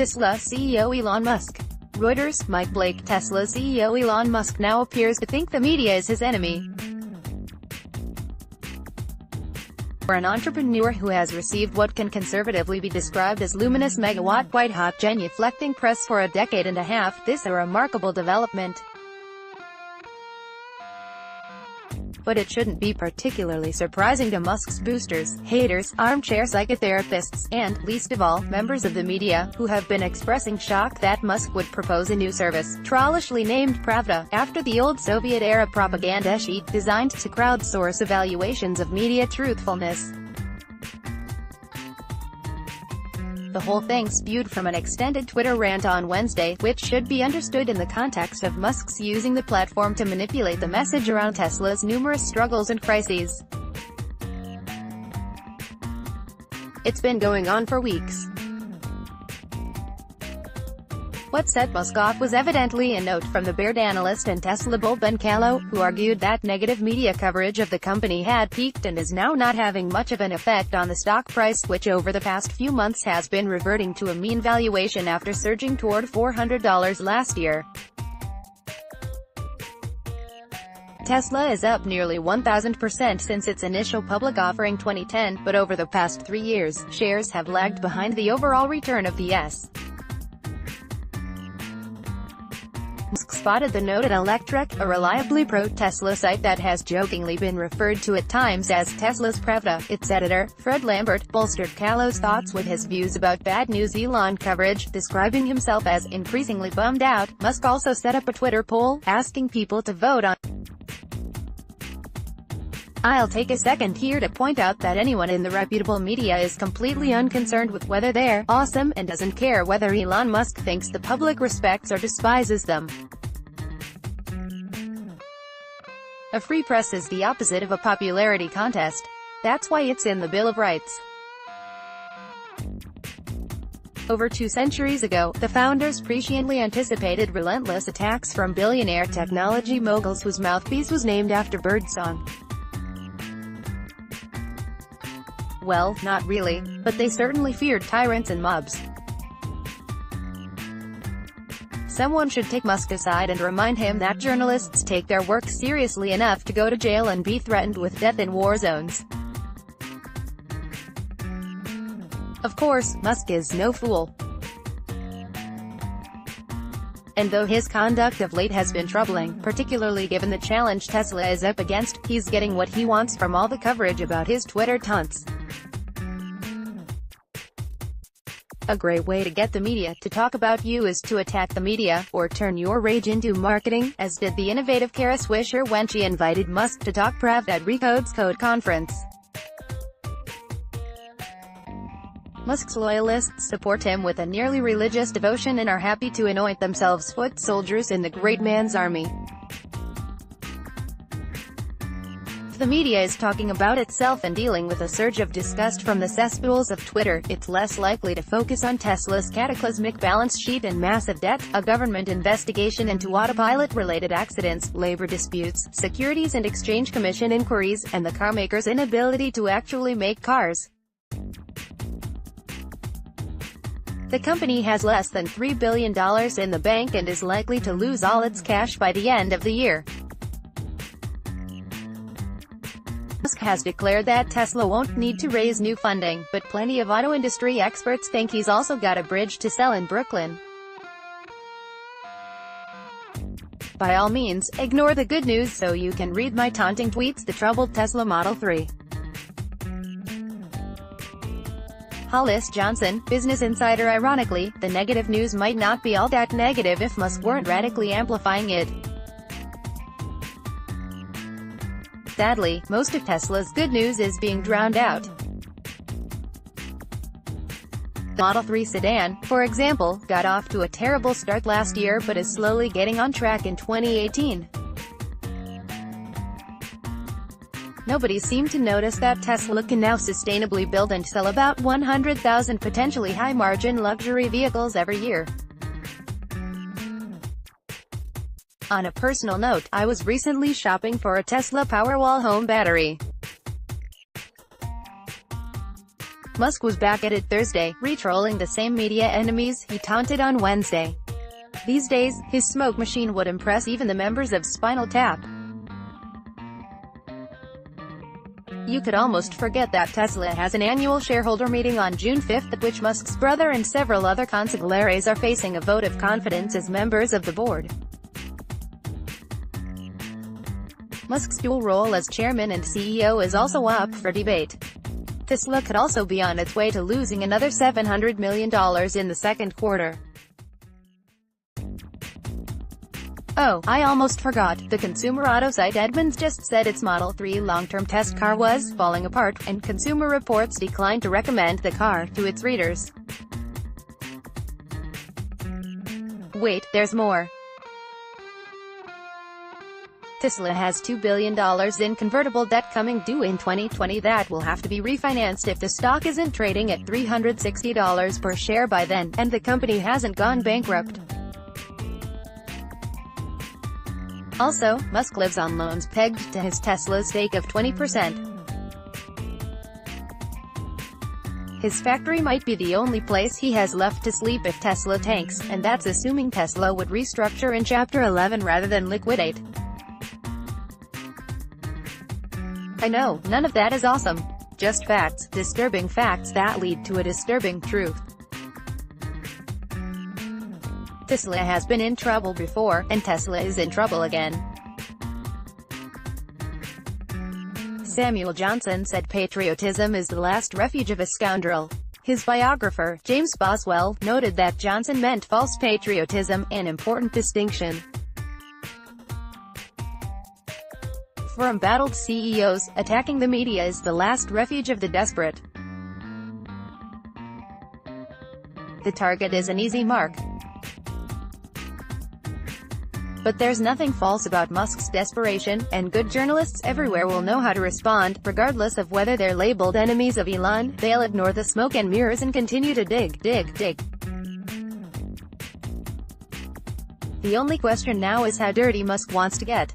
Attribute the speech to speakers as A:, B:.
A: Tesla CEO Elon Musk. Reuters, Mike Blake. Tesla CEO Elon Musk now appears to think the media is his enemy. For an entrepreneur who has received what can conservatively be described as luminous-megawatt-white-hot-genuflecting press for a decade and a half, this is a remarkable development. But it shouldn't be particularly surprising to Musk's boosters, haters, armchair psychotherapists, and, least of all, members of the media, who have been expressing shock that Musk would propose a new service, trollishly named Pravda, after the old Soviet-era propaganda sheet designed to crowdsource evaluations of media truthfulness. The whole thing spewed from an extended Twitter rant on Wednesday, which should be understood in the context of Musk's using the platform to manipulate the message around Tesla's numerous struggles and crises. It's been going on for weeks. What set Musk off was evidently a note from the Baird analyst and Tesla bull Ben Kallo, who argued that negative media coverage of the company had peaked and is now not having much of an effect on the stock price, which over the past few months has been reverting to a mean valuation after surging toward $400 last year. Tesla is up nearly 1,000% since its initial public offering 2010, but over the past 3 years, shares have lagged behind the overall return of the S. Musk spotted the note at Electrek, a reliably pro-Tesla site that has jokingly been referred to at times as Tesla's Pravda. Its editor, Fred Lambert, bolstered Kallo's thoughts with his views about bad news Elon coverage, describing himself as increasingly bummed out. Musk also set up a Twitter poll, asking people to vote on. I'll take a second here to point out that anyone in the reputable media is completely unconcerned with whether they're awesome and doesn't care whether Elon Musk thinks the public respects or despises them. A free press is the opposite of a popularity contest. That's why it's in the Bill of Rights. Over 2 centuries ago, the founders presciently anticipated relentless attacks from billionaire technology moguls whose mouthpiece was named after birdsong. Well, not really, but they certainly feared tyrants and mobs. Someone should take Musk aside and remind him that journalists take their work seriously enough to go to jail and be threatened with death in war zones. Of course, Musk is no fool. And though his conduct of late has been troubling, particularly given the challenge Tesla is up against, he's getting what he wants from all the coverage about his Twitter taunts. A great way to get the media to talk about you is to attack the media, or turn your rage into marketing, as did the innovative Kara Swisher when she invited Musk to talk Pravda at Recode's Code Conference. Musk's loyalists support him with a nearly religious devotion and are happy to anoint themselves foot soldiers in the great man's army. The media is talking about itself and dealing with a surge of disgust from the cesspools of Twitter. It's less likely to focus on Tesla's cataclysmic balance sheet and massive debt, a government investigation into autopilot-related accidents, labor disputes, Securities and Exchange Commission inquiries, and the carmaker's inability to actually make cars. The company has less than $3 billion in the bank and is likely to lose all its cash by the end of the year. Musk has declared that Tesla won't need to raise new funding, but plenty of auto industry experts think he's also got a bridge to sell in Brooklyn. By all means, ignore the good news so you can read my taunting tweets. The troubled Tesla Model 3. Hollis Johnson, Business Insider. Ironically, the negative news might not be all that negative if Musk weren't radically amplifying it. Sadly, most of Tesla's good news is being drowned out. The Model 3 sedan, for example, got off to a terrible start last year but is slowly getting on track in 2018. Nobody seemed to notice that Tesla can now sustainably build and sell about 100,000 potentially high-margin luxury vehicles every year. On a personal note, I was recently shopping for a Tesla Powerwall home battery. Musk was back at it Thursday, re-trolling the same media enemies he taunted on Wednesday. These days, his smoke machine would impress even the members of Spinal Tap. You could almost forget that Tesla has an annual shareholder meeting on June 5, at which Musk's brother and several other consigliere are facing a vote of confidence as members of the board. Musk's dual role as chairman and CEO is also up for debate. Tesla could also be on its way to losing another $700 million in the second quarter. Oh, I almost forgot, the consumer auto site Edmunds just said its Model 3 long-term test car was falling apart, and Consumer Reports declined to recommend the car to its readers. Wait, there's more. Tesla has $2 billion in convertible debt coming due in 2020 that will have to be refinanced if the stock isn't trading at $360 per share by then, and the company hasn't gone bankrupt. Also, Musk lives on loans pegged to his Tesla stake of 20%. His factory might be the only place he has left to sleep if Tesla tanks, and that's assuming Tesla would restructure in Chapter 11 rather than liquidate. I know, none of that is awesome. Just facts, disturbing facts that lead to a disturbing truth. Tesla has been in trouble before, and Tesla is in trouble again. Samuel Johnson said patriotism is the last refuge of a scoundrel. His biographer, James Boswell, noted that Johnson meant false patriotism, an important distinction. For embattled CEOs, attacking the media is the last refuge of the desperate. The target is an easy mark. But there's nothing false about Musk's desperation, and good journalists everywhere will know how to respond, regardless of whether they're labeled enemies of Elon. They'll ignore the smoke and mirrors and continue to dig. The only question now is how dirty Musk wants to get.